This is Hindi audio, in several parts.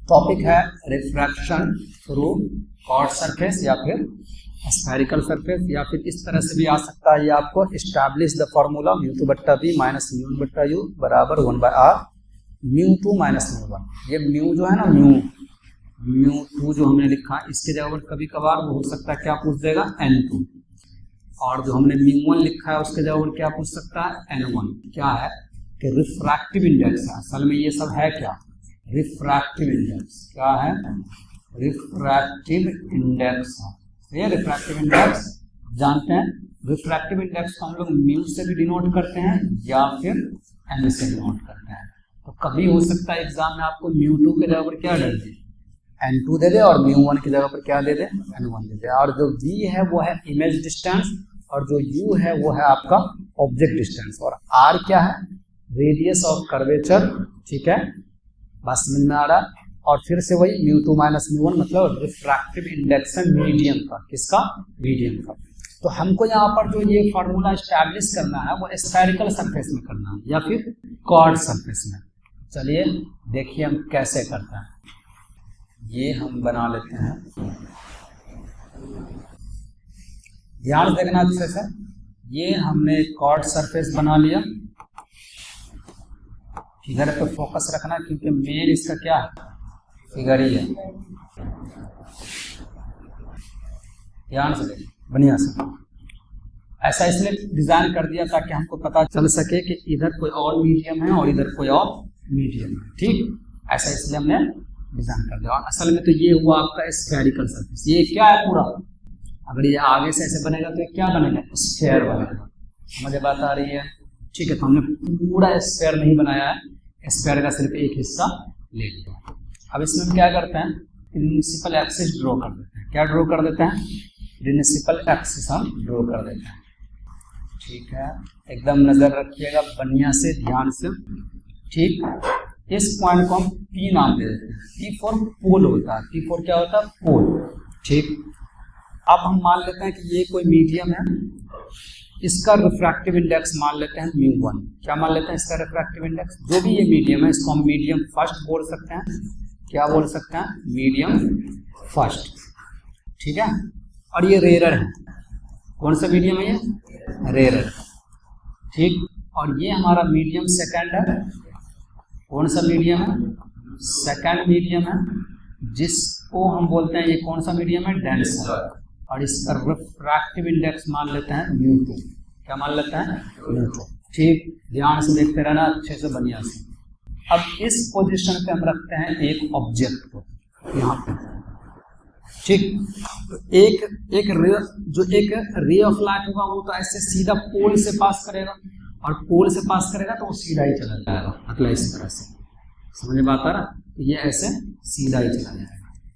टॉपिक है रिफ्रैक्शन थ्रू कॉर्ड सरफेस या फिर स्फेरिकल सरफेस, या फिर इस तरह से भी आ सकता है ये आपको establish the formula μ2/b minus μ1/u बराबर 1/r μ2 माइनस μ1। ये म्यू जो है ना μ2 जो हमने लिखा इसके जगह पर कभी कभार वो हो सकता है क्या पूछ देगा n2, और जो हमने μ1 लिखा है उसके जगह पर क्या पूछ सकता है n1। क्या है कि रिफ्रैक्टिव इंडेक्स है, असल में ये सब है क्या, रिफ्रैक्टिव इंडेक्स। क्या है, रिफ्रैक्टिव इंडेक्स है। ये रिफ्रैक्टिव इंडेक्स जानते हैं, रिफ्रैक्टिव इंडेक्स को हम लोग म्यू से भी डिनोट करते हैं या फिर एन से डिनोट करते हैं। तो कभी हो सकता है एग्जाम में आपको μ2 के जगह पर क्या दे दे, n2 दे दे, और μ1 की जगह पर क्या दे दे, n1 दे दे। और जो v है वो है इमेज डिस्टेंस, और जो u है वो है आपका ऑब्जेक्ट डिस्टेंस, और r क्या है, रेडियस ऑफ कर्वेचर। ठीक है, बस समझ में आ रहा। और फिर से वही μ2 माइनस μ1 मतलब रिफ्रैक्टिव इंडेक्स है मीडियम का, किसका, मीडियम का। तो हमको यहाँ पर जो ये फार्मूला एस्टैब्लिश करना है वो स्फेरिकल सरफेस में करना है या फिर कॉर्ड सरफेस में। चलिए देखिए हम कैसे करते हैं। ये हम बना लेते हैं, ध्यान देखना अच्छे से। ये हमने कॉर्ड सरफेस बना लिया, फिगर पे फोकस रखना क्योंकि मेन इसका क्या है, फिगर ही है। ध्यान से देखिए, बढ़िया से। ऐसा इसलिए डिजाइन कर दिया ताकि हमको पता चल सके कि इधर कोई और मीडियम है और इधर कोई और मीडियम है। ठीक, ऐसा इसलिए हमने डिजाइन कर दिया। और असल में तो ये हुआ आपका स्फेरिकल सरफेस। ये क्या है पूरा, अगर ये आगे से ऐसे बनेगा तो ये क्या बनेगा, स्फेयर बनेगा। मुझे बात आ रही है। ठीक है, तो हमने पूरा स्फेयर नहीं बनाया है, स्फेयर का सिर्फ एक हिस्सा ले लिया। अब इसमें हम क्या करते हैं, प्रिंसिपल एक्सिस ड्रॉ कर देते हैं। क्या ड्रॉ कर देते हैं, प्रिंसिपल एक्सिस हम ड्रॉ कर देते हैं। ठीक है, एकदम नजर रखिएगा बढ़िया से, ध्यान से। ठीक, इस पॉइंट को हम P नाम दे देते हैं। P फॉर पोल होता है, P फॉर क्या होता है, पोल। ठीक, अब हम मान लेते हैं कि ये कोई मीडियम है, इसका रिफ्रैक्टिव इंडेक्स मान लेते हैं μ1। क्या मान लेते हैं इसका रिफ्रैक्टिव इंडेक्स, जो भी ये मीडियम है इसको हम मीडियम फर्स्ट बोल सकते हैं। क्या बोल सकते हैं, मीडियम फर्स्ट। ठीक है, और ये रेयर है, कौन सा मीडियम है ये, रेयर। ठीक, और ये हमारा मीडियम सेकंड है, कौन सा मीडियम है, सेकंड मीडियम है, जिसको हम बोलते हैं ये कौन सा मीडियम है, डेंसर। और इसका रिफ्रैक्टिव इंडेक्स मान लेते हैं μ2। क्या मान लेते हैं, μ2। ठीक, ध्यान से देखते रहना अच्छे से बढ़िया से। अब इस पोजीशन पे हम रखते हैं एक ऑब्जेक्ट को यहाँ पे। ठीक, एक रे ऑफ लाइट होगा वो तो ऐसे सीधा पोल से पास करेगा, और पोल से पास करेगा तो वो सीधा ही चला जाएगा, मतलब इस तरह से। समझ में आता रहा, ये ऐसे सीधा ही चला जाएगा।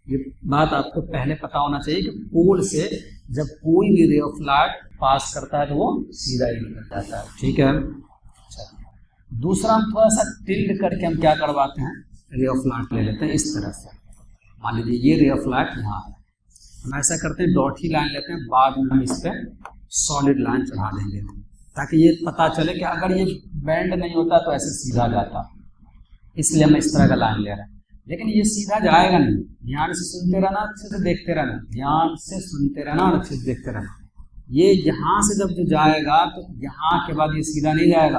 ये बात आपको पहले पता होना चाहिए कि पोल से जब कोई भी रे ऑफ लाइट पास करता है तो वो सीधा ही निकल जाता है। ठीक है, दूसरा हम थोड़ा सा टिल्ड करके हम क्या करवाते हैं, रे ऑफ लाइट ले लेते हैं इस तरह से। मान लीजिए ये रे ऑफ लाइट यहाँ है, हम ऐसा करते हैं डॉट ही लाइन लेते हैं, बाद में हम इस पर सॉलिड लाइन चढ़ा देंगे ताकि ये पता चले कि अगर ये बैंड नहीं होता तो ऐसे सीधा जाता, इसलिए हम इस तरह का लाइन ले रहे हैं। लेकिन ये सीधा जाएगा नहीं, ध्यान से सुनते रहना, अच्छे से देखते रहना, ध्यान से सुनते रहना और अच्छे से देखते रहना। ये यहाँ से जब जो जाएगा तो यहाँ के बाद ये सीधा नहीं जाएगा।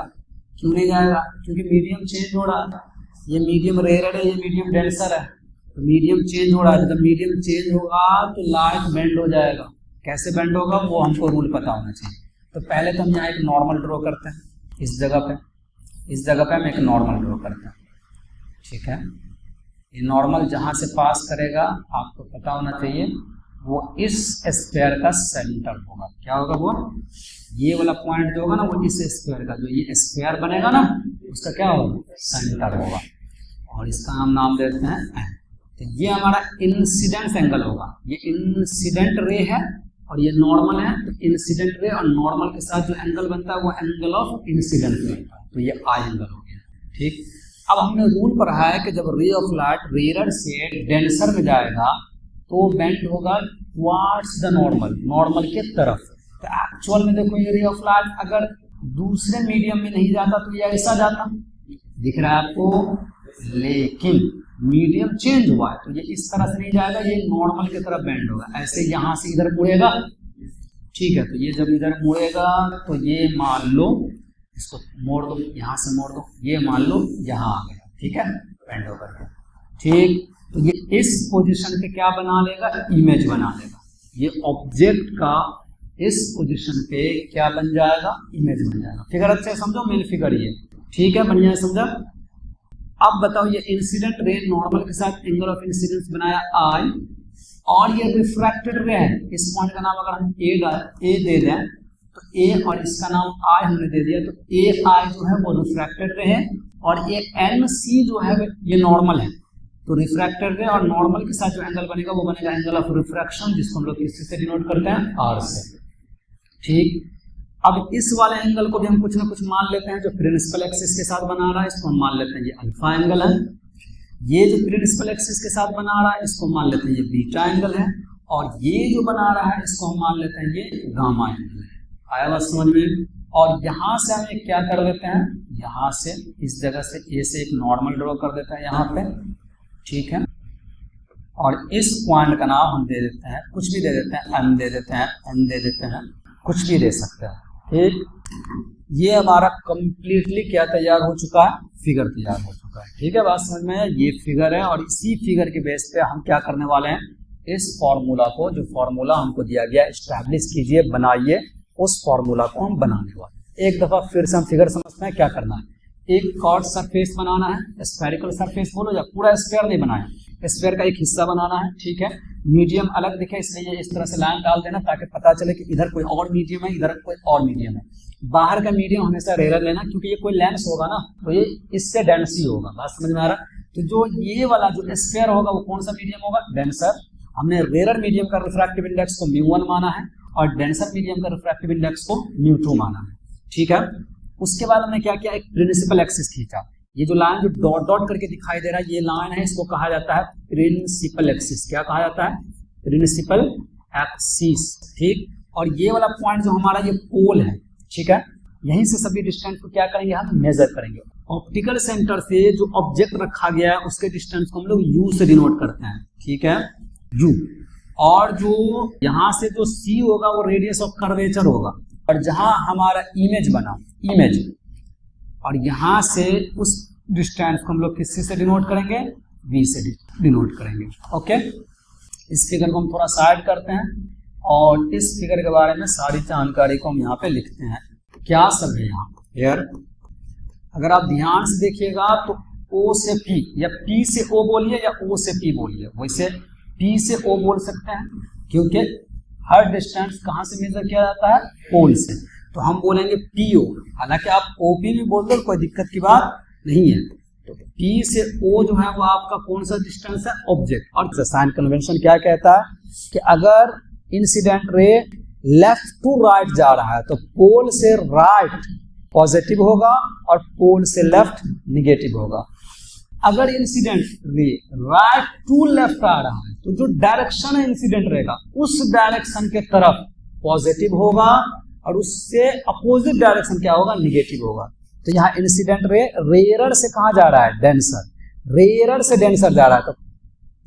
क्यों नहीं जाएगा, क्योंकि मीडियम चेंज हो रहा है। ये मीडियम रेयर है, ये मीडियम डेंसर है, तो मीडियम चेंज हो रहा है। जब मीडियम चेंज होगा तो लाइट बेंड हो जाएगा। कैसे बेंड होगा वो हमको रूल पता होना चाहिए। तो पहले तो हम यहाँ एक नॉर्मल ड्रॉ करते हैं, इस जगह पे हम एक नॉर्मल ड्रॉ करते हैं। ठीक है, ये नॉर्मल जहाँ से पास करेगा आपको पता होना चाहिए वो इस स्फीयर का सेंटर होगा। क्या होगा वो, ये वाला पॉइंट जो होगा ना वो इस स्फीयर का, जो ये स्फीयर बनेगा ना उसका क्या होगा, सेंटर होगा। और इसका हम नाम देते हैं एन। तो ये हमारा इंसिडेंट एंगल होगा। ये इंसिडेंट रे है और ये नॉर्मल है, तो इंसिडेंट रे और नॉर्मल के साथ जो एंगल बनता है वो एंगल ऑफ इंसिडेंट रे, तो ये आई एंगल हो गया। ठीक, अब हमने रूल पढ़ा है कि जब रे ऑफ लाइट रेयर से डेंसर में जाएगा तो बेंड होगा टुवर्ड्स द नॉर्मल के तरफ। तो एक्चुअल में देखो ये रे ऑफ लाइट अगर दूसरे मीडियम में नहीं जाता तो ये ऐसा जाता, दिख रहा है आपको, लेकिन मीडियम चेंज हुआ है, तो ये इस तरह से नहीं जाएगा, ये नॉर्मल की तरफ बेंड होगा, ऐसे यहाँ से इधर मुड़ेगा, ठीक है। तो ये जब इधर मुड़ेगा तो ये मान लो इसको मोड़ दो, यहाँ से मोड़ दो, ये मान लो यहाँ आ गया, ठीक है, बेंड होकर के, ठीक। तो ये इस पोजीशन पे क्या बना लेगा, इमेज बना लेगा, ये ऑब्जेक्ट का इस पोजीशन पे क्या बन जाएगा, इमेज बन जाएगा। फिगर अच्छे समझो, मेन फिगर ये, ठीक है, बढ़िया समझा। अब बताओ, ये इंसिडेंट रे नॉर्मल के साथ एंगल ऑफ इंसिडेंस बनाया आई, और ये रिफ्रैक्टेड रे है, इस पॉइंट का नाम अगर हम ए दे दें तो ए, और इसका नाम आई हमने दे दिया, तो ए आई जो है वो रिफ्रैक्टेड रे है, और ये एन सी जो है ये नॉर्मल है। तो रिफ्रैक्टेड रे और नॉर्मल के साथ जो एंगल बनेगा वो बनेगा एंगल ऑफ रिफ्रैक्शन, जिसको हम लोग किसी से डिनोट करते हैं, आर से, ठीक। अब इस वाले एंगल को भी हम कुछ ना कुछ मान लेते हैं, जो प्रिंसिपल एक्सिस के साथ बना रहा है इसको हम मान लेते हैं ये अल्फा एंगल है, ये जो प्रिंसिपल एक्सिस के साथ बना रहा है इसको मान लेते हैं ये बीटा एंगल है, और ये जो बना रहा है इसको हम मान लेते हैं ये गामा एंगल है। आया बात समझ में। और यहाँ से हम क्या कर देते हैं, यहाँ से इस जगह से ए से एक नॉर्मल ड्रॉ कर देते हैं यहाँ पे, ठीक है, और इस पॉइंट का नाम हम दे देते हैं, कुछ भी दे देते हैं, एम दे देते हैं, एन दे देते हैं, कुछ भी दे सकते हैं, ठीक। ये हमारा कंप्लीटली क्या तैयार हो चुका है, फिगर तैयार हो चुका है, ठीक है, बात समझ में है। ये फिगर है, और इसी फिगर के बेस पे हम क्या करने वाले हैं, इस फॉर्मूला को, जो फॉर्मूला हमको दिया गया, एस्टैब्लिश कीजिए, बनाइए, उस फॉर्मूला को हम बनाने वाले। एक दफा फिर से हम फिगर समझते हैं क्या करना है। एक कॉर्ड सरफेस बनाना है, स्फेरिकल सरफेस बोलो, या पूरा स्फेयर नहीं बनाया, स्फेयर का एक हिस्सा बनाना है, ठीक है। मीडियम अलग दिखे इसलिए इस तरह से लाइन डाल देना, ताकि पता चले कि इधर कोई और मीडियम है, इधर कोई और मीडियम है। बाहर का मीडियम हमेशा रेयर लेना, क्योंकि ये कोई लेंस होगा ना, तो ये इससे डेंसी होगा, बात समझ में आ रहा है। तो जो ये वाला जो स्फेयर होगा वो कौन सा मीडियम होगा, डेंसर। हमने रेयर मीडियम का रिफ्रैक्टिव इंडेक्स को μ1 माना है, और डेंसर मीडियम का रिफ्रैक्टिव इंडेक्स को μ2 माना है, ठीक है। उसके बाद हमने क्या किया, एक प्रिंसिपल एक्सिस खींचा। ये जो लाइन जो डॉट डॉट करके दिखाई दे रहा है, ये लाइन है, इसको कहा जाता है प्रिंसिपल एक्सिस। क्या कहा जाता है, प्रिंसिपल एक्सिस, ठीक। और ये वाला पॉइंट जो हमारा ये पोल है, ठीक है, यहीं से सभी डिस्टेंस को क्या करेंगे, हम मेजर करेंगे। ऑप्टिकल सेंटर से जो ऑब्जेक्ट रखा गया है उसके डिस्टेंस को हम लोग यू से डिनोट करते हैं, ठीक है, यू। और जो यहाँ से जो सी होगा वो रेडियस ऑफ कर्वेचर होगा, और जहां हमारा इमेज बना, इमेज, और यहाँ से उस डिस्टेंस को हम लोग किससे से डिनोट करेंगे, वी से डिनोट करेंगे, ओके। इस फिगर को हम थोड़ा साइड करते हैं, और इस फिगर के बारे में सारी जानकारी को हम यहाँ पे लिखते हैं। क्या सब है यहाँ यार, अगर आप ध्यान से देखिएगा तो ओ से पी, या पी से ओ बोलिए, या ओ से पी बोलिए, वैसे पी से ओ बोल सकते हैं, क्योंकि हर डिस्टेंस कहाँ से मेजर किया जाता है, पोल से। तो हम बोलेंगे पीओ, हालांकि आप ओपी भी बोल दो, कोई दिक्कत की बात नहीं है। तो पी से ओ जो है वो आपका कौन सा डिस्टेंस है, ऑब्जेक्ट। और साइन कन्वेंशन क्या कहता है कि अगर incident ray left to right जा रहा है तो पोल से राइट पॉजिटिव होगा और पोल से लेफ्ट निगेटिव होगा। अगर incident ray right to left आ रहा है तो जो डायरेक्शन है इंसिडेंट रे का, उस डायरेक्शन के तरफ पॉजिटिव होगा, और उससे अपोजिट डायरेक्शन क्या होगा, निगेटिव होगा। तो यहाँ इंसिडेंट रे रेयरर से कहाँ जा रहा है, डेंसर, रेयरर से डेंसर जा रहा है, तो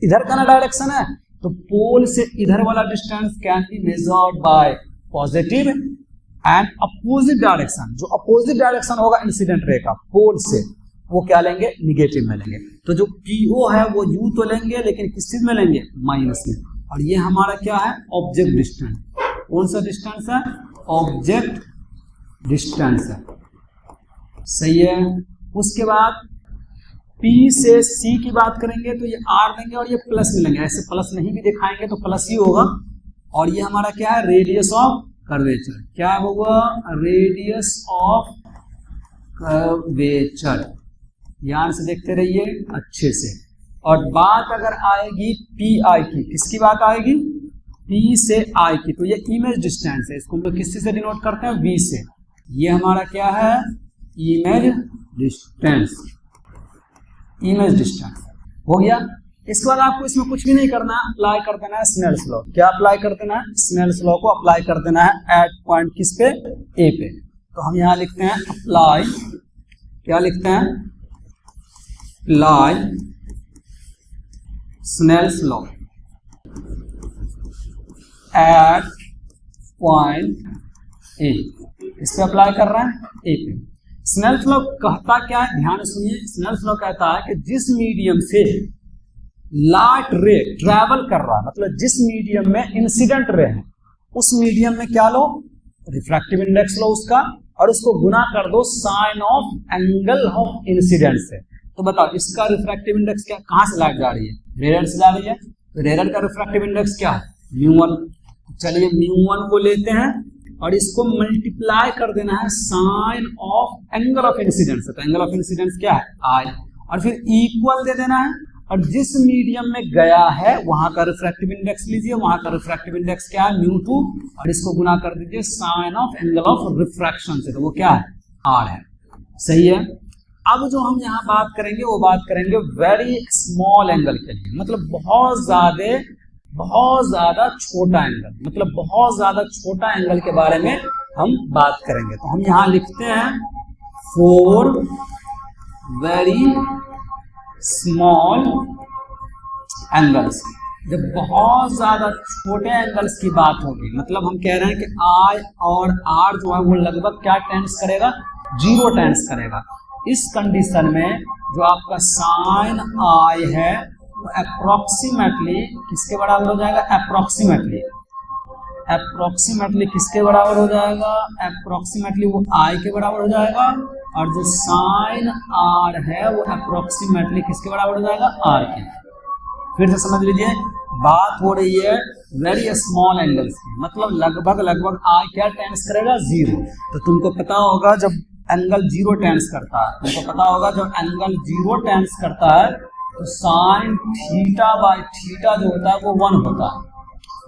इधर का ना डायरेक्शन है, तो पोल से इधर वाला distance can be measured by positive and opposite direction. जो अपोजिट डायरेक्शन होगा इंसिडेंट रे का पोल से, वो क्या लेंगे, निगेटिव में लेंगे। तो जो पीओ है वो यू तो लेंगे, लेकिन किस चीज में लेंगे, माइनस में। और ये हमारा क्या है, ऑब्जेक्ट डिस्टेंस। कौन सा डिस्टेंस है, ऑब्जेक्ट डिस्टेंस है, सही है। उसके बाद P से C की बात करेंगे तो ये R लेंगे और ये प्लस में लेंगे, ऐसे प्लस नहीं भी दिखाएंगे तो प्लस ही होगा। और ये हमारा क्या है, रेडियस ऑफ कर्वेचर। क्या होगा, रेडियस ऑफ कर्वेचर। ध्यान से देखते रहिए अच्छे से। और बात अगर आएगी PI की, किसकी बात आएगी, P से I की, तो ये इमेज डिस्टेंस है, इसको हम लोग किससे डिनोट करते हैं, V से। ये हमारा क्या है, इमेज डिस्टेंस, इमेज डिस्टेंस हो गया। इसके बाद आपको इसमें कुछ भी नहीं करना है, अप्लाई कर देना है स्नेल्स लॉ। क्या अप्लाई कर देना है, स्नेल्स लॉ को अप्लाई कर देना है एट पॉइंट किस पे, ए पे। तो हम यहाँ लिखते हैं अप्लाई, क्या लिखते हैं, apply Snell's law at point A, इस पे अप्लाई कर रहे हैं ए पे। स्नेल्स लॉ कहता क्या है, ध्यान सुनिए। स्नेल्स लॉ कहता है कि जिस मीडियम से लाइट रे ट्रैवल कर रहा है, मतलब जिस मीडियम में इंसिडेंट रे है, उस मीडियम में क्या लो, रिफ्रैक्टिव इंडेक्स लो उसका, और उसको गुना कर दो sine of angle of incidence से। तो बताओ इसका रिफ्रैक्टिव इंडेक्स क्या, कहां से लाइट जा रही है, रेडर से जा रही है, तो रेडर का रिफ्रैक्टिव इंडेक्स क्या है, μ1। चलिए μ1 को लेते हैं और इसको मल्टीप्लाई कर देना है sine of angle of incidence से। तो एंगल ऑफ इंसिडेंस क्या है, आई, और फिर इक्वल दे देना है, और जिस मीडियम में गया है वहां का रिफ्रैक्टिव इंडेक्स लीजिए, वहां का रिफ्रैक्टिव इंडेक्स क्या है, μ2, और इसको गुना कर दीजिए sine of angle of refraction से, तो वो क्या है, आर है। सही है। अब जो हम यहाँ बात करेंगे वो बात करेंगे वेरी स्मॉल एंगल के लिए, मतलब बहुत ज्यादा छोटा एंगल, मतलब बहुत ज्यादा छोटा एंगल के बारे में हम बात करेंगे। तो हम यहाँ लिखते हैं फॉर वेरी स्मॉल एंगल्स। जब बहुत ज्यादा छोटे एंगल्स की बात होगी, मतलब हम कह रहे हैं कि आई और आर जो है वो लगभग क्या टेंस करेगा, 0 टेंस करेगा। इस कंडीशन में जो आपका साइन आई है वो अप्रोक्सीमेटली किसके बराबर हो जाएगा, अप्रोक्सीमेटली किसके बराबर हो जाएगा, अप्रोक्सीमेटली वो आई के बराबर हो जाएगा, और जो साइन आर है वो अप्रोक्सीमेटली किसके बराबर हो जाएगा, आर के। फिर से समझ लीजिए, बात हो रही है वेरी स्मॉल एंगल्स की, मतलब लगभग आई क्या टेंस करेगा, 0। तो तुमको पता होगा जब एंगल 0 टेंस करता है, तुमको पता होगा जब एंगल 0 टेंस करता है तो साइन थीटा बाय थीटा जो होता है वो 1 होता है।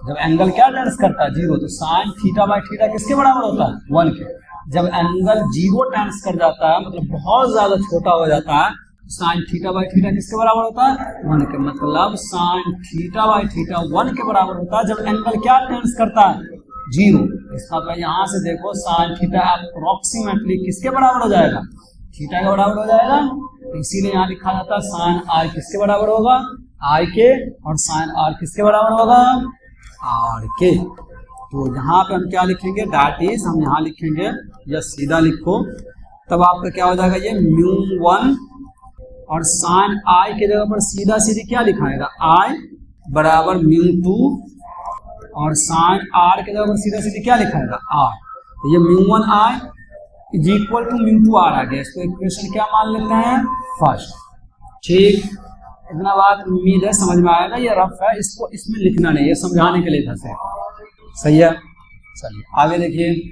जब एंगल क्या टेंस करता है, 0, तो साइन थीटा बाय थीटा किसके बराबर होता है, 1 के। जब एंगल 0 टेंस कर जाता है, मतलब बहुत ज्यादा छोटा हो जाता है, साइन थीटा बाय थीटा किसके बराबर होता है, 1 के। मतलब साइन थीटा बाय थीटा 1 के बराबर होता है जब एंगल क्या टेंस करता है, 0। इसका तो यहाँ से देखो साइन थीटा अप्रोक्सीमेटली किसके बराबर हो जाएगा, थीटा के बराबर हो जाएगा। इसीलिए यहाँ लिखा जाता है साइन आई किसके बराबर होगा, आई के, और साइन आर किसके बराबर होगा, आर के। तो यहाँ पे हम क्या लिखेंगे, दैट इज, हम यहाँ लिखेंगे, या सीधा लिखो, तब आपका क्या हो जाएगा, ये μ1, और साइन आई के जगह पर सीधा सीधी क्या लिखाएगा, आई बराबर μ2, और साइन आर के जगह पर सीधा सीधी क्या लिखाएगा, आर। तो ये μ1 I is equal to μ2 are आ गया। इसको इक्वेशन क्या मान लेते हैं, फर्स्ट। ठीक, इतना बात उम्मीद है समझ में आएगा। ये रफ है, इसको इसमें लिखना नहीं है, समझाने के लिए था से। सही है। चलिए आगे देखिए,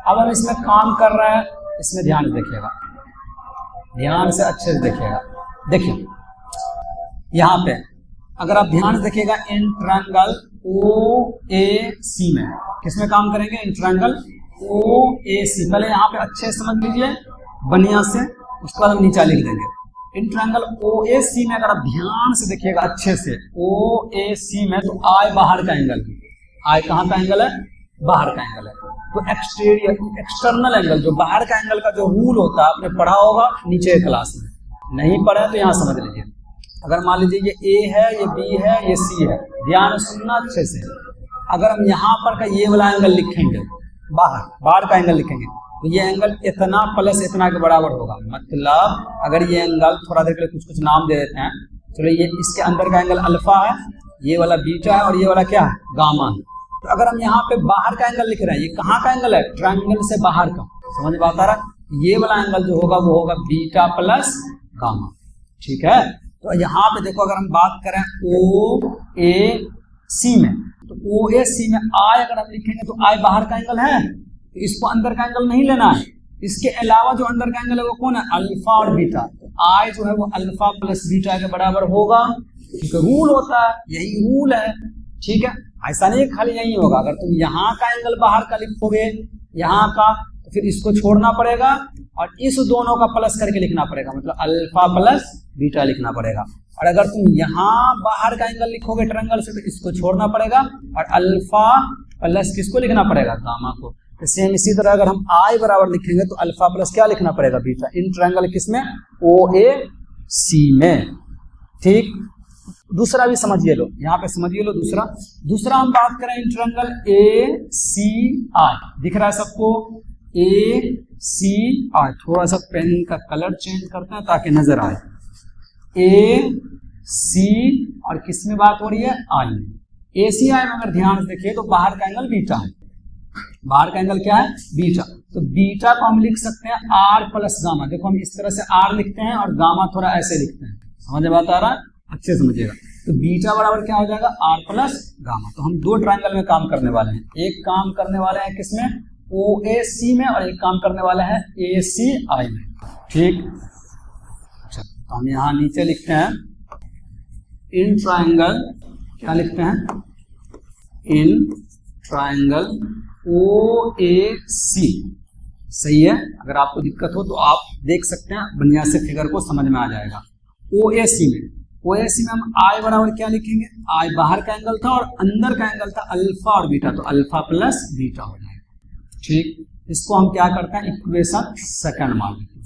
अब हम इसमें काम कर रहे हैं, इसमें ध्यान से देखिएगा, ध्यान से अच्छे से देखिएगा। देखिए यहाँ पे अगर आप ध्यान से देखिएगा, इन ट्रायंगल OAC में किसमें काम करेंगे, इन ट्रायंगल OAC। पहले यहाँ पे अच्छे से समझ लीजिए बढ़िया से, उसके बाद हम नीचा लिख देंगे। इन ट्रायंगल OAC में अगर आप ध्यान से देखिएगा अच्छे से, OAC में तो आई बाहर का एंगल है, आई कहाँ का एंगल है, बाहर का एंगल है। तो एक्सटर्नल एंगल, जो बाहर का एंगल का जो रूल होता है, आपने पढ़ा होगा नीचे क्लास में, नहीं पढ़ा तो यहाँ समझ लीजिए। अगर मान लीजिए ये A है, ये B है, ये C है, ध्यान सुनना अच्छे से। अगर हम यहाँ पर का ये वाला एंगल लिखेंगे, बाहर का एंगल लिखेंगे, तो ये एंगल इतना प्लस इतना के बराबर होगा। मतलब अगर ये एंगल, थोड़ा देर के लिए कुछ नाम दे देते हैं, चलो ये इसके अंदर का एंगल अल्फा है, ये वाला बीटा है, और ये वाला क्या है, गामा है। तो अगर हम यहाँ पे बाहर का एंगल लिख रहे हैं, ये कहाँ का एंगल है, ट्रायंगल से बाहर का, समझ में आता रहा। ये वाला एंगल जो होगा वो होगा बीटा प्लस गामा। ठीक है। तो यहाँ पे देखो, अगर हम बात करें OAC में, तो OAC में आई अगर हम लिखेंगे तो आई बाहर का एंगल है, तो इसको अंदर का एंगल नहीं लेना है। इसके अलावा जो अंदर का एंगल है वो कौन है, अल्फा और बीटा। तो आई जो है वो अल्फा प्लस बीटा के बराबर होगा, क्योंकि रूल होता है, यही रूल है। ठीक है, ऐसा नहीं खाली यही होगा। अगर तुम यहाँ का एंगल बाहर का लिखोगे, यहाँ का, तो फिर इसको छोड़ना पड़ेगा और इस दोनों का प्लस करके लिखना पड़ेगा, मतलब अल्फा प्लस बीटा लिखना पड़ेगा। और अगर तुम यहाँ बाहर का एंगल लिखोगे ट्रायंगल से, तो इसको छोड़ना पड़ेगा और अल्फा प्लस किसको लिखना पड़ेगा, गामा को। तो सेम इसी तरह अगर हम आई बराबर लिखेंगे तो अल्फा प्लस क्या लिखना पड़ेगा, बीटा। इन ट्रायंगल किसमें, OAC में। ठीक, दूसरा भी समझिए लो, यहाँ पे समझिए लो दूसरा हम बात करें ट्रायंगल ACI, दिख रहा है सबको ACI। थोड़ा सा पेन का कलर चेंज करते हैं ताकि नजर आए। AC और किस में बात हो रही है, I में। ACI में अगर ध्यान से देखिए तो बाहर का एंगल बीटा है, बाहर का एंगल क्या है, बीटा। तो बीटा को हम लिख सकते हैं R प्लस गामा। देखो हम इस तरह से R लिखते हैं और गामा थोड़ा ऐसे लिखते हैं, समझ में बात आ रहा है, अच्छे समझिएगा। तो बीटा बराबर क्या हो जाएगा, R प्लस गामा। तो हम दो ट्रायंगल में काम करने वाले हैं, एक काम करने वाले हैं किसमें, OAC में, और एक काम करने वाले हैं ACI में, ठीक। अच्छा, तो हम यहाँ नीचे लिखते हैं इन ट्रायंगल, क्या लिखते हैं, इन ट्रायंगल OAC, सही है। अगर आपको दिक्कत हो तो आप देख सकते हैं, बढ़िया से फिगर को समझ में आ जाएगा। OAC में हम I बराबर क्या लिखेंगे, I बाहर का एंगल था और अंदर का एंगल था अल्फा और बीटा, तो अल्फा प्लस बीटा हो जाएगा, ठीक। इसको हम क्या करते हैं, इक्वेशन सेकंड मान लेते हैं।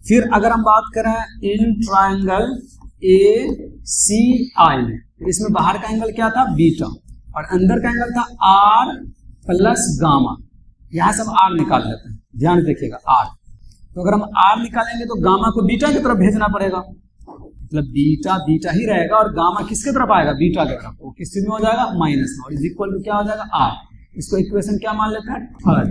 फिर अगर हम बात करें इन ट्रायंगल ACI में, इसमें बाहर का एंगल क्या था, बीटा, और अंदर का एंगल था R प्लस गामा। यहां से हम R निकाल लेते हैं, ध्यान देखिएगा R। तो अगर हम R निकालेंगे तो गामा को बीटा की तरफ भेजना पड़ेगा, मतलब बीटा बीटा ही रहेगा और गामा किसके तरफ आएगा, बीटा की तरफ। वो किस चीज में हो जाएगा, माइनस में, और इज इक्वल टू क्या हो जाएगा, R। इसको इक्वेशन क्या मान लेते हैं, थर्ड।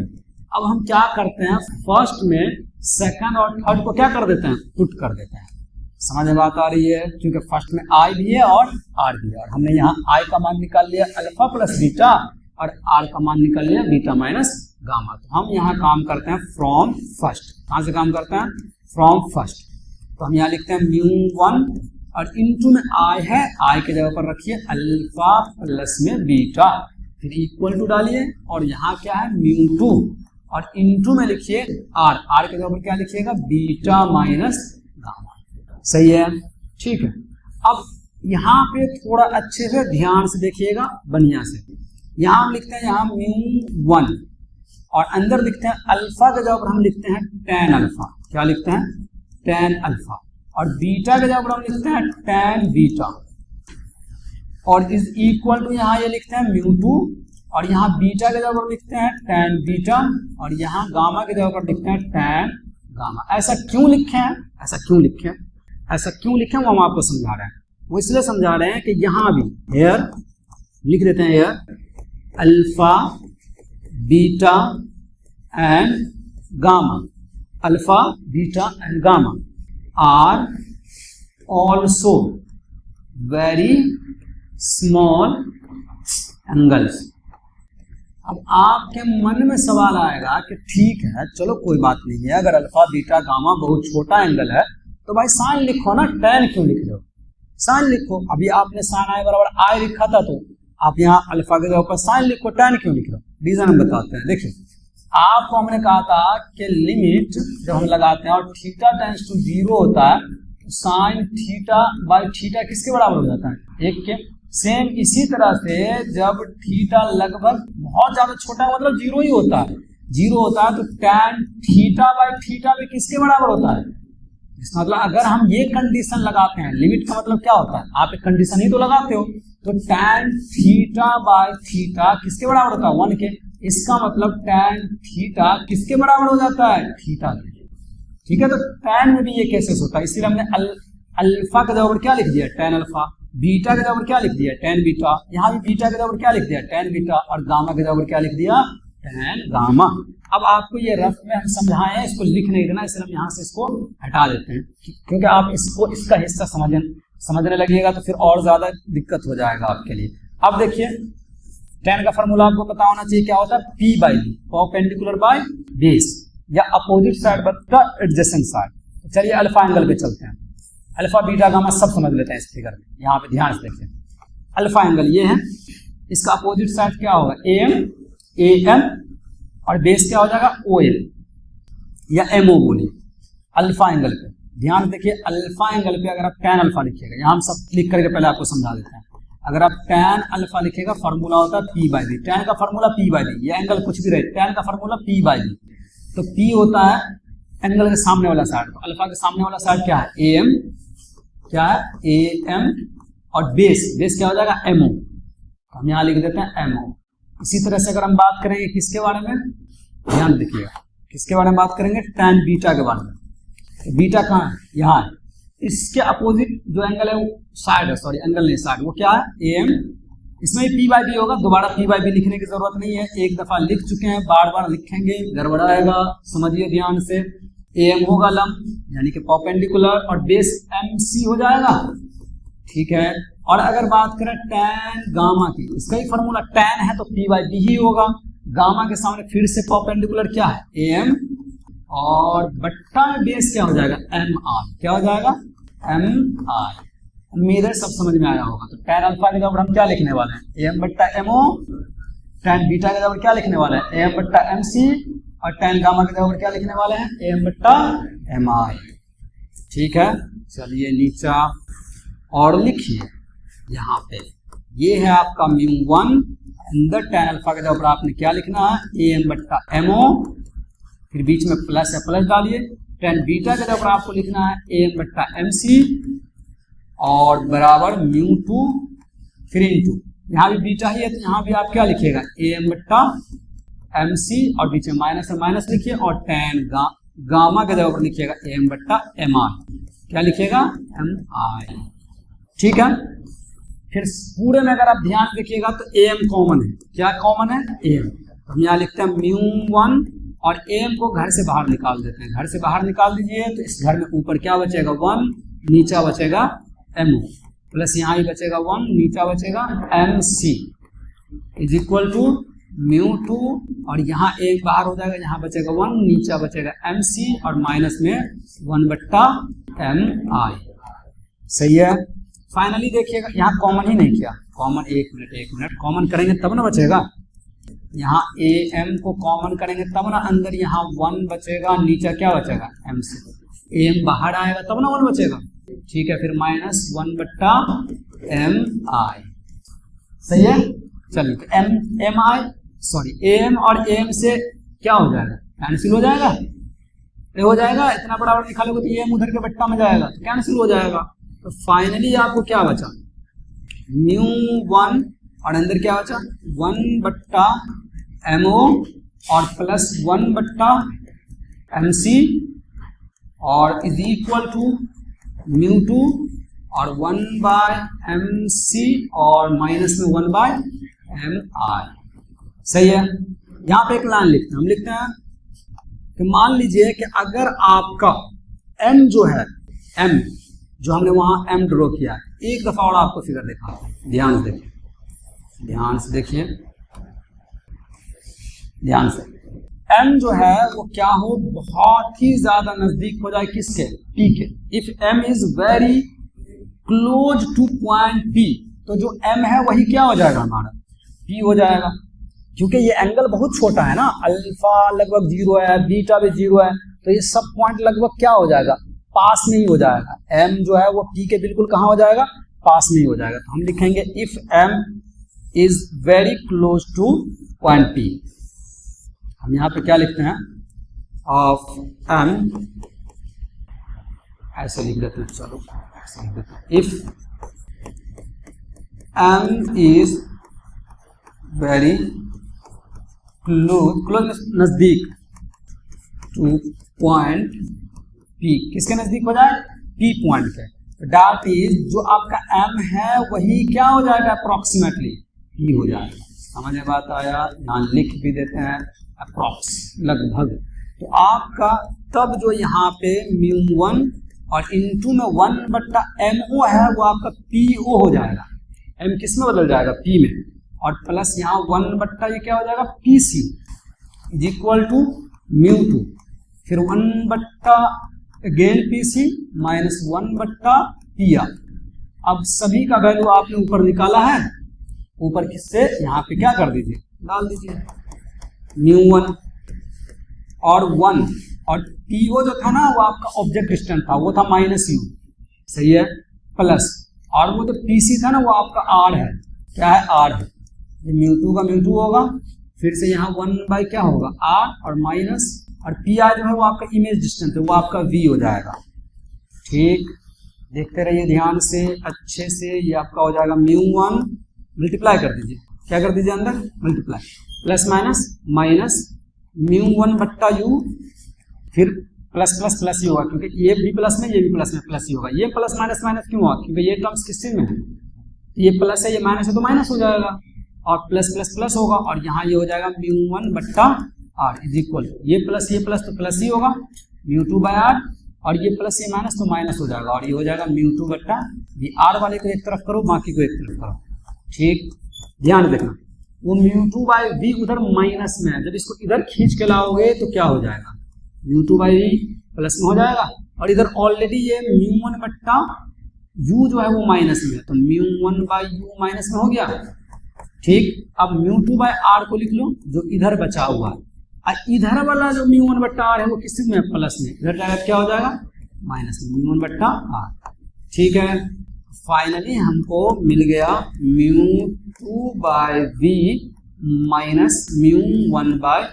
अब हम क्या करते हैं, फर्स्ट में सेकंड और थर्ड को क्या कर देते हैं, पुट कर देते हैं। समझ में बात आ रही है, क्योंकि फर्स्ट में I भी है और R भी है, और हमने यहाँ I का मान निकाल लिया अल्फा प्लस बीटा और R का मान निकाल लिया बीटा माइनस गामा। तो हम यहाँ काम करते हैं फ्रॉम फर्स्ट। कहाँ से काम करते हैं, फ्रॉम फर्स्ट। तो हम यहाँ लिखते हैं μ1 और इनटू में I है, I के जगह पर रखिए अल्फा प्लस में बीटा, फिर इक्वल टू डालिए और यहाँ क्या है μ2 और इनटू में लिखिए R, R के जगह पर क्या लिखिएगा, बीटा माइनस गामा, सही है, ठीक है। अब यहाँ पे थोड़ा अच्छे से ध्यान से देखिएगा, बढ़िया से। यहाँ हम लिखते हैं यहाँ μ1 और अंदर लिखते हैं अल्फा के जगह पर हम लिखते हैं tan अल्फा, क्या लिखते हैं, tan अल्फा, और बीटा के जगह पर हम लिखते हैं tan बीटा, और इज इक्वल टू यहाँ ये लिखते हैं μ2 और यहाँ बीटा के जगह पर लिखते हैं tan बीटा और यहाँ गामा के जगह पर लिखते हैं tan गामा। ऐसा क्यों लिखे हैं, ऐसा क्यों लिखे, ऐसा क्यों लिखे वो हम आपको समझा रहे हैं। वो इसलिए समझा रहे हैं कि यहाँ भी हेयर लिख देते हैं, here alpha beta and gamma, alpha beta and gamma are also very small angles. अब आपके मन में सवाल आएगा कि ठीक है, चलो कोई बात नहीं है, अगर अल्फा बीटा गामा बहुत छोटा एंगल है तो भाई साइन लिखो ना, tan क्यों लिख रहे हो, साइन लिखो। अभी आपने साइन I बराबर I लिखा था, तो आप यहाँ अल्फा के जगह पर साइन लिखो, tan क्यों लिख रहे हो, रीजन हम बताते हैं। देखिए, आपको हमने कहा था कि लिमिट जब हम लगाते हैं और थीटा टेंड्स टू 0 होता है, तो साइन थीटा बाय थीटा किसके बराबर हो जाता है, 1 के। सेम इसी तरह से जब थीटा लगभग बहुत ज्यादा छोटा है, मतलब 0 ही होता है, 0 होता है, तो tan थीटा बाय थीटा भी किसके बराबर होता है। इसका मतलब अगर हम ये कंडीशन लगाते हैं, लिमिट का मतलब क्या होता है, आप एक कंडीशन ही तो लगाते हो, तो tan थीटा बाय थीटा किसके बराबर होता है, 1 के। इसका मतलब tan थीटा किसके बराबर हो जाता है, थीटा के, ठीक है। तो tan में भी ये केसेस होता है, इसीलिए हमने अल्फा के जगह पर क्या लिख दिया, tan अल्फा, बीटा के जगह पर क्या लिख दिया, tan बीटा, यहाँ भी बीटा के जगह पर क्या लिख दिया, tan बीटा, और गामा के जगह पर क्या लिख दिया, tan गामा। अब आपको ये रफ में हम समझाए हैं, इसको लिख नहीं देना, इसलिए हम यहाँ से इसको हटा देते हैं, क्योंकि आप इसको इसका हिस्सा समझने लगिएगा तो फिर और ज्यादा दिक्कत हो जाएगा आपके लिए। अब देखिए, tan का फॉर्मूला आपको पता होना चाहिए, क्या होता है, P by B, perpendicular by base, या अपोजिट साइड बटा एडजेसेंट साइड। तो चलिए अल्फा एंगल पे चलते हैं, अल्फा बीटा गामा सब समझ लेते हैं इस फिगर में। यहाँ पे ध्यान से देखिए, अल्फा एंगल ये है, इसका अपोजिट साइड क्या होगा, AM, और बेस क्या हो जाएगा, OL या MO बोलिए। अल्फा एंगल पे ध्यान देखिए, अल्फा एंगल पे अगर आप tan अल्फा लिखिएगा, यहाँ हम सब लिख करके पहले आपको समझा देते हैं। अगर आप tan अल्फा लिखिएगा, फॉर्मूला होता है P बाई बी, tan का फॉर्मूला P बाई बी, ये एंगल कुछ भी रहे, tan का फॉर्मूला P बाई बी। तो P होता है एंगल के सामने वाला साइड, तो अल्फा के सामने वाला साइड क्या है, AM, क्या है, AM, और बेस क्या हो जाएगा एमओ, हम यहाँ लिख देते हैं एमओ। इसी तरह से अगर हम बात करेंगे किसके बारे में, ध्यान देखिएगा, किसके बारे में बात करेंगे, tan बीटा के बारे में। तो बीटा कहाँ है, यहाँ है। इसके अपोजिट जो एंगल है वो साइड है, सॉरी एंगल नहीं साइड, वो क्या है AM। इसमें पी बाई बी होगा, दोबारा पी बाई बी लिखने की जरूरत नहीं है, एक दफा लिख चुके हैं, बार बार लिखेंगे गड़बड़ाएगा, समझिए ध्यान से। AM होगा लंब यानी कि परपेंडिकुलर, और बेस MC हो जाएगा, ठीक है। और अगर बात करें tan गामा की, इसका ही फॉर्मूला tan है तो पी बाई बी ही होगा, गामा के सामने फिर से परपेंडिकुलर क्या है AM, और बट्टा में बेस क्या हो जाएगा MI, क्या हो जाएगा MI। उम्मीद है सब समझ में आया होगा। तो tan अल्फा के जगह हम क्या लिखने वाले हैं, AM बट्टा MO, tan बीटा के जगह क्या लिखने वाले हैं, AM बट्टा MC, और tan गामा के जगह क्या लिखने वाले हैं, AM बट्टा MI, ठीक है। चलिए नीचा और लिखिए, यहाँ पे ये है आपका μ1, अंदर tan अल्फा के जगह आपने क्या लिखना है, AM बट्टा MO, फिर बीच में प्लस है, प्लस डालिए। tan बीटा के जगह आपको लिखना है AM बट्टा MC, और बराबर μ2, फिर इंटू, यहाँ भी बीटा ही है तो यहाँ भी आप क्या लिखिएगा, AM बट्टा MC, और बीच में माइनस है, माइनस लिखिए, और tan गामा के जगह पर लिखिएगा AM बट्टा MI, क्या लिखिएगा MI, ठीक है। फिर पूरे में अगर आप ध्यान देखिएगा तो AM कॉमन है, क्या कॉमन है AM, तो हम यहाँ लिखते हैं μ1, और AM को घर से बाहर निकाल देते हैं, घर से बाहर निकाल दीजिए तो इस घर में ऊपर क्या बचेगा 1, नीचा बचेगा MO, प्लस यहाँ ही बचेगा 1, नीचा बचेगा MC, इज इक्वल टू μ2, और यहाँ एक बाहर हो जाएगा, यहाँ बचेगा 1, नीचा बचेगा MC, और माइनस में 1 बट्टा MI, सही है। फाइनली देखिएगा यहाँ कॉमन ही नहीं किया, कॉमन एक मिनट कॉमन करेंगे तब ना बचेगा, यहाँ AM को कॉमन करेंगे तब ना अंदर यहाँ 1 बचेगा, नीचे क्या बचेगा MC, AM बाहर आएगा तब ना 1 बचेगा, ठीक है। फिर माइनस 1 बट्टा MI, सही है। चलिए तो AM और AM से क्या हो जाएगा, कैंसिल हो जाएगा, ये हो जाएगा, इतना बड़ा लिखा लोगे तो AM उधर के बट्टा में जाएगा तो कैंसिल हो जाएगा। तो फाइनली आपको क्या बचा, μ1, और अंदर क्या बचा 1 बट्टा MO, और प्लस 1 बट्टा MC, और इज इक्वल टू μ2, और 1 बाय MC, और माइनस में 1 बाय MI, सही है। यहाँ पे एक लाइन लिखते हैं, हम लिखते हैं कि मान लीजिए कि अगर आपका M जो है, M जो हमने वहां M ड्रॉ किया है, एक दफा और आपको फिगर दिखा, ध्यान से देखिए, ध्यान से देखिए, ध्यान से। M जो है वो क्या हो, बहुत ही ज्यादा नजदीक हो जाए किसके, P के। If M is very close two point P, तो जो M है वही क्या हो जाएगा हमारा P हो जाएगा, क्योंकि ये एंगल बहुत छोटा है ना, अल्फा लगभग 0 है, बीटा भी 0 है, तो ये सब पॉइंट लगभग क्या हो जाएगा, पास में ही हो जाएगा। M जो है वो P के बिल्कुल कहाँ हो जाएगा, पास में ही हो जाएगा। तो हम लिखेंगे if M is very close two point P, हम यहाँ पे क्या लिखते हैं, ऑफ M, ऐसे लिख देते हैं, चलो ऐसे लिख देते हैं, if M is very close नजदीक टू पॉइंट P, किसके नजदीक हो जाए, P पॉइंट के, डैट इज जो आपका M है वही क्या हो जाएगा, अप्रोक्सीमेटली P हो जाएगा। समझ में बात आया, यहाँ लिख भी देते हैं अप्रोक्स, लगभग। तो आपका तब जो यहाँ पे μ1 और इनटू में 1 बट्टा MO है वो आपका PO हो जाएगा, M किस में बदल जाएगा, P में, और प्लस यहाँ 1 बट्टा ये क्या हो जाएगा PC इज इक्वल टू μ2, फिर 1 बट्टा अगेन PC माइनस 1 बट्टा PR। अब सभी का वैल्यू आपने ऊपर निकाला है, ऊपर किससे, यहाँ पे क्या कर दीजिए, डाल दीजिए μ1 और 1, और PO जो था ना वो आपका ऑब्जेक्ट डिस्टेंस था, वो था -u, सही है, प्लस, और वो जो PC था ना वो आपका R है, क्या है R है, ये μ2 का μ2 होगा, फिर से यहाँ 1 बाई क्या होगा R, और माइनस, और PR जो है वो आपका इमेज डिस्टेंस है, वो आपका V हो जाएगा, ठीक। देखते रहिए ध्यान से अच्छे से। ये आपका हो जाएगा μ1, मल्टीप्लाई कर दीजिए, क्या कर दीजिए अंदर, मल्टीप्लाई, प्लस माइनस माइनस μ1 बट्टा u, फिर प्लस प्लस प्लस ही होगा क्योंकि ये भी प्लस में ये भी प्लस में प्लस ही होगा। ये प्लस माइनस माइनस क्यों हुआ, क्योंकि ये टर्म्स किससे में है, ये प्लस है ये माइनस है तो माइनस हो जाएगा, और प्लस प्लस प्लस होगा, और यहाँ ये हो जाएगा μ1 बट्टा r इज इक्वल, ये प्लस तो प्लस ही होगा μ2 बाय r, और ये प्लस ये माइनस तो माइनस हो जाएगा, और ये हो जाएगा μ2 बट्टा ये r वाले को एक तरफ करो बाकी को एक तरफ करो। ठीक, ध्यान देखना, वो μ2 बाय v उधर माइनस में है, जब इसको इधर खींच के लाओगे तो क्या हो जाएगा, μ2 बाई v प्लस में हो जाएगा, और इधर ऑलरेडी ये μ1 बट्टा u जो है वो माइनस में है, तो μ1 बाई u माइनस में हो गया। ठीक, अब μ2 बाई r को लिख लो जो इधर बचा हुआ है, और इधर वाला जो μ1 बट्टा r है वो किस में है, प्लस में, इधर जाएगा क्या हो जाएगा, माइनस में, μ1 बट्टा r। ठीक है, फाइनली हमको मिल गया μ2 by v minus μ1 by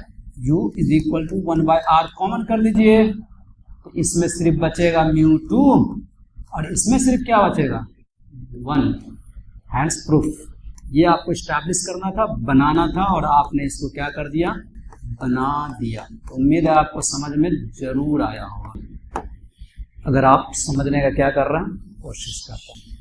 u is equal to 1 by r, common कर लीजिए, तो इसमें सिर्फ बचेगा μ2 और इसमें सिर्फ क्या बचेगा, 1। हैंड्स प्रूफ, ये आपको स्टैब्लिश करना था, बनाना था, और आपने इसको क्या कर दिया, बना दिया। तो उम्मीद है आपको समझ में जरूर आया होगा। अगर आप समझने का क्या कर रहे हैं, कोशिश करते हैं।